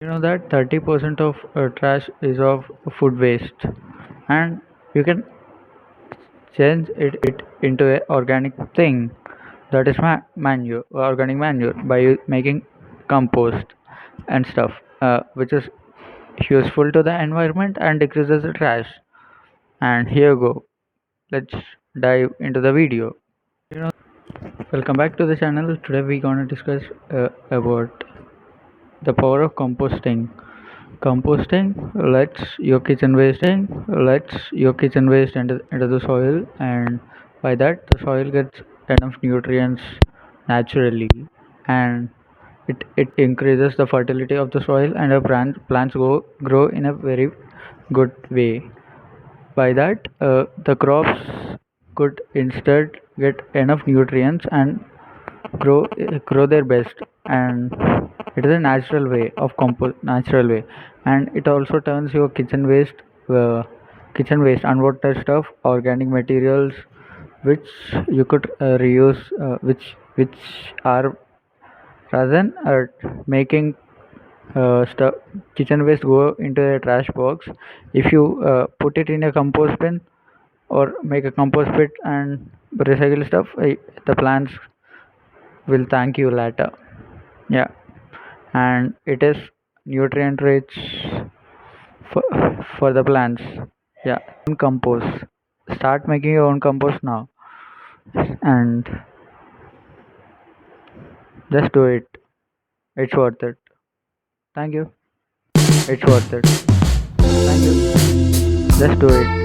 You know that 30% of trash is of food waste, and you can change it into a organic thing, that is manure, organic manure, by making compost and stuff, which is useful to the environment and decreases the trash. And here you go, let's dive into the video. You know, welcome back to the channel. Today we're gonna discuss about the power of composting. Composting lets your kitchen waste into the soil, and by that the soil gets enough nutrients naturally, and it increases the fertility of the soil, and the plants grow in a very good way. By that, the crops could instead get enough nutrients and grow their best. And it is a natural way, and it also turns your kitchen waste, unwanted stuff, organic materials, which you could reuse, which are, rather than making stuff kitchen waste go into a trash box. If you put it in a compost bin or make a compost pit and recycle stuff, the plants will thank you later. Yeah, and it is nutrient rich for, for the plants. Yeah, compost. Start making your own compost now, and just do it. It's worth it. Thank you. It's worth it. Thank you. Just do it.